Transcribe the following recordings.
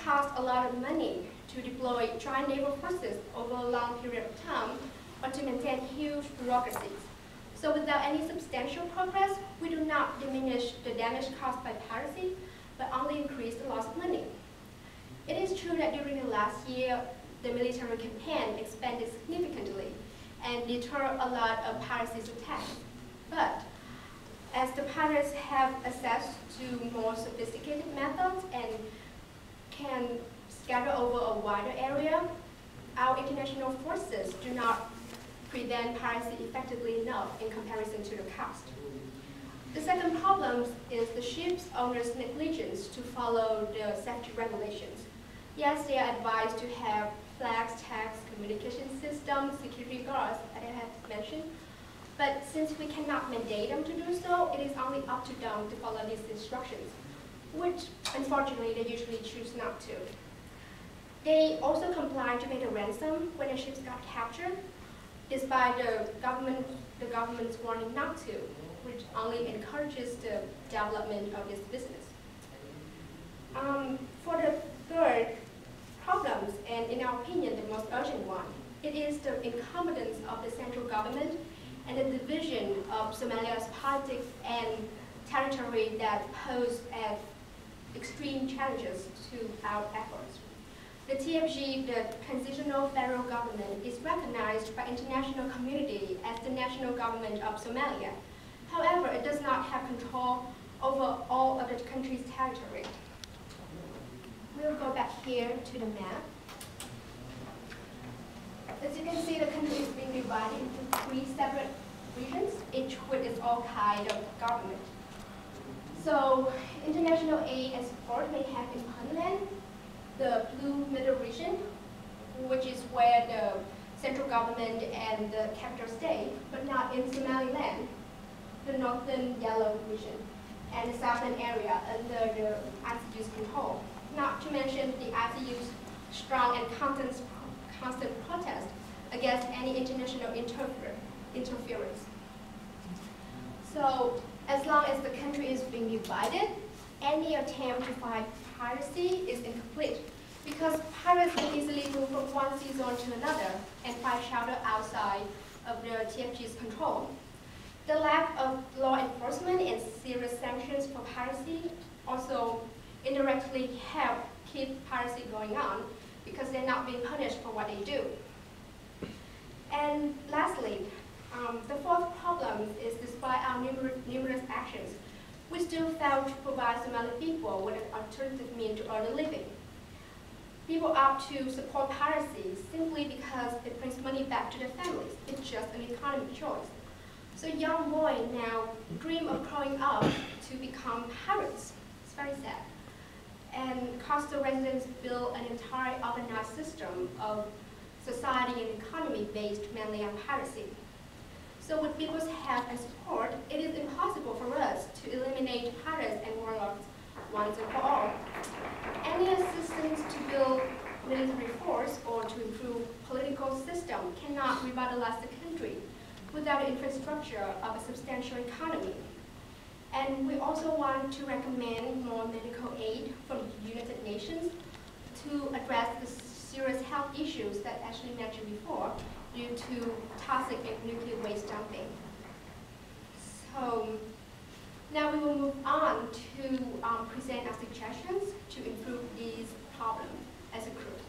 cost a lot of money to deploy joint naval forces over a long period of time or to maintain huge bureaucracies. So without any substantial progress, we do not diminish the damage caused by piracy, but only increase the loss of money. It is true that during the last year, the military campaign expanded significantly and deterred a lot of piracy attacks. But as the pirates have access to more sophisticated methods and can scatter over a wider area, our international forces do not prevent piracy effectively enough in comparison to the cost. The second problem is the ship's owners' negligence to follow the safety regulations. Yes, they are advised to have flags, tags, communication systems, security guards, as I have mentioned. But since we cannot mandate them to do so, it is only up to them to follow these instructions, which unfortunately they usually choose not to. They also comply to pay the ransom when the ships got captured, despite the government's warning not to, which only encourages the development of this business. For the third problems, and in our opinion the most urgent one, it is the incompetence of the central government and the division of Somalia's politics and territory that pose as extreme challenges to our efforts. The TFG, the Transitional Federal Government, is recognized by international community as the national government of Somalia. However, it does not have control over all of the country's territory. We'll go back here to the map. As you can see, the country is being divided into 3 separate regions, each with its own kind of government. So, international aid and support may have in Puntland, the blue middle region, which is where the central government and the capital stay, but not in Somaliland, the northern yellow region, and the southern area under the ICU's control. Not to mention the ICU's strong and constant protest against any international interference. So, as long as the country is being divided, any attempt to fight piracy is incomplete, because pirates can easily move from one sea zone to another and find shelter outside of the TFG's control. The lack of law enforcement and serious sanctions for piracy also indirectly help keep piracy going on, because they're not being punished for what they do. And lastly, the fourth problem is, despite our numerous actions, we still fail to provide Somali people with an alternative means to earn a living. People opt to support piracy simply because it brings money back to their families. It's just an economic choice. So young boys now dream of growing up to become pirates. It's very sad. And coastal residents build an entire organized system of society and economy based mainly on piracy. So with people's help and support, it is impossible for us to eliminate pirates and warlords once and for all. Any assistance to build military force or to improve political system cannot revitalize the country without the infrastructure of a substantial economy. And we also want to recommend more medical aid from the United Nations to address the serious health issues that Ashley mentioned before due to toxic and nuclear waste dumping. So now we will move on to present our suggestions to improve these problems as a group.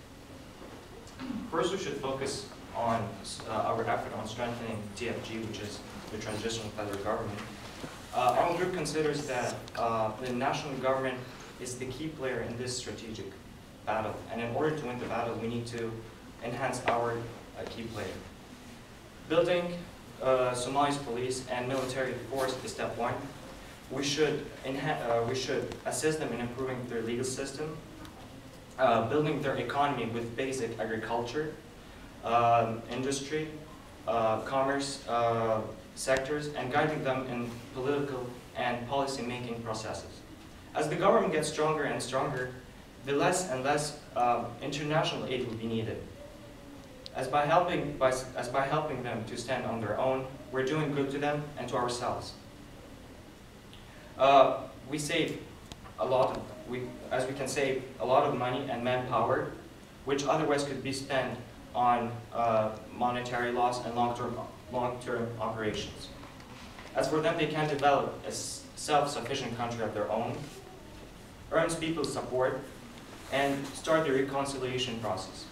First, we should focus on our effort on strengthening TFG, which is the Transitional Federal Government. Our group considers that the national government is the key player in this strategic battle, and in order to win the battle, we need to enhance our key player. Building Somalia's police and military force is step one. We should assist them in improving their legal system, building their economy with basic agriculture, industry, commerce sectors, and guiding them in political and policy-making processes. As the government gets stronger and stronger, the less and less international aid will be needed. As by helping them to stand on their own, we're doing good to them and to ourselves. We save a lot as we can save a lot of money and manpower, which otherwise could be spent on monetary loss and long-term operations. As for them, they can develop a self-sufficient country of their own, earns people's support, and start the reconciliation process.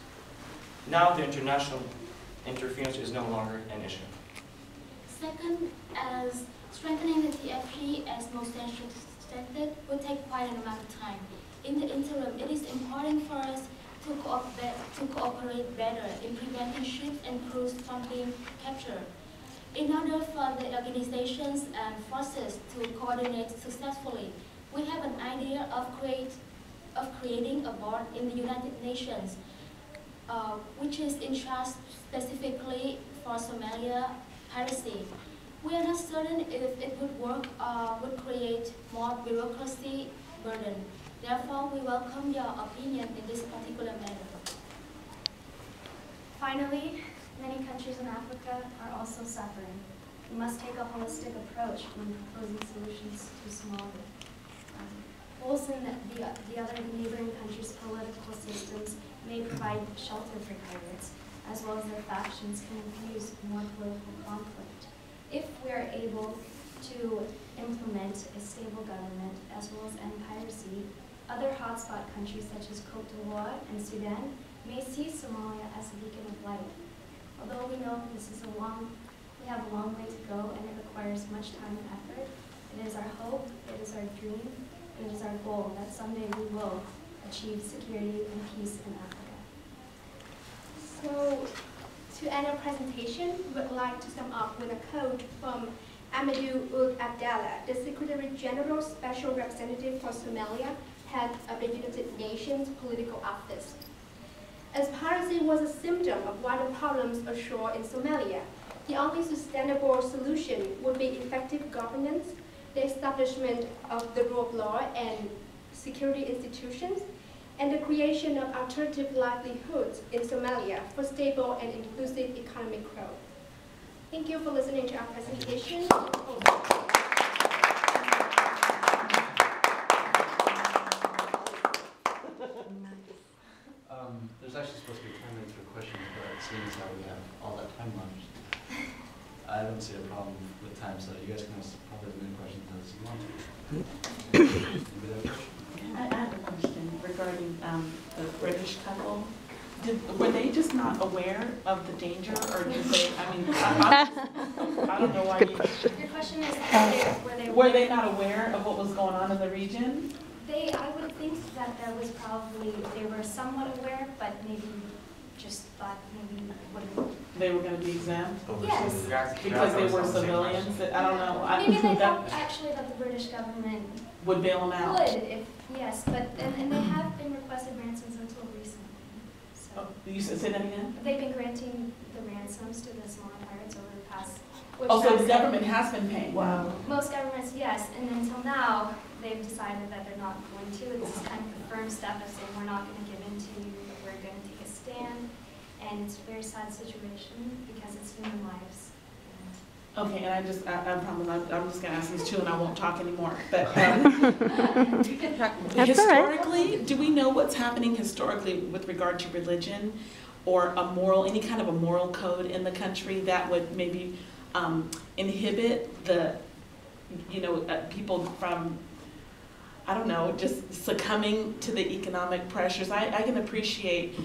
Now the international interference is no longer an issue. Second, as strengthening the TFG, as Mohsen stated, will take quite an amount of time. In the interim, it is important for us to cooperate better in preventing ships and crews from being captured. In order for the organizations and forces to coordinate successfully, we have an idea of creating a board in the United Nations, which is in charge specifically for Somalia piracy. We are not certain if it would work or would create more bureaucracy burden. Therefore, we welcome your opinion in this particular matter. Finally, many countries in Africa are also suffering. We must take a holistic approach when proposing solutions to Somalia. Mohsen, the other neighboring countries' political systems may provide shelter for pirates, as well as their factions can infuse more political conflict. If we are able to implement a stable government as well as end piracy, other hotspot countries such as Cote d'Ivoire and Sudan may see Somalia as a beacon of light. Although we know we have a long way to go and it requires much time and effort, it is our hope, it is our dream, and it is our goal that someday we will achieve security and peace in Africa. So, to end our presentation, we would like to sum up with a quote from Amadou Abdallah, the Secretary General Special Representative for Somalia, head of the United Nations Political Office. As piracy was a symptom of wider problems ashore in Somalia, the only sustainable solution would be effective governance, the establishment of the rule of law and security institutions, and the creation of alternative livelihoods in Somalia for stable and inclusive economic growth. Thank you for listening to our presentation. There's actually supposed to be 10 minutes for questions, but it seems how we have all that time left. I don't see a problem with time, so you guys can ask probably as many questions as you want to. I have a question regarding the British couple. Were they just not aware of the danger, or did they? I mean, I don't know why. Your question is, were they not aware of what was going on in the region? I would think that there was probably, they were somewhat aware, but maybe just thought maybe wouldn't. They were going to be exempt? Yes. Because they were civilians? I don't know. Maybe they thought actually that the British government would bail them out. Would, if, yes, but, and they have been requested ransoms until recently. So. Oh, you say that again? They've been granting the ransoms to the Somali pirates over the past. Oh, so the government has been paying? Wow. Most governments, yes, and until now, they've decided that they're not going to. This is kind of a firm step of saying we're not going to give in to you, but we're going to take a stand. And it's a very sad situation because it's human lives. Okay, and I promise I'm just going to ask these two and I won't talk anymore. But historically, do we know what's happening historically with regard to religion or a moral, any kind of a moral code in the country that would maybe inhibit the, people from, I don't know, just succumbing to the economic pressures? I can appreciate,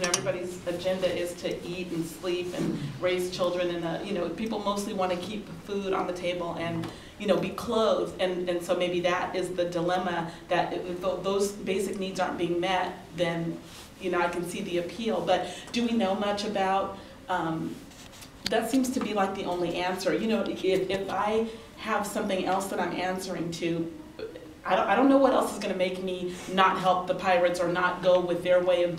everybody's agenda is to eat and sleep and raise children, and people mostly want to keep food on the table and be clothed, and so maybe that is the dilemma, that if those basic needs aren't being met, then I can see the appeal. But do we know much about that? Seems to be like the only answer. If I have something else that I'm answering to, I don't know what else is going to make me not help the pirates or not go with their way of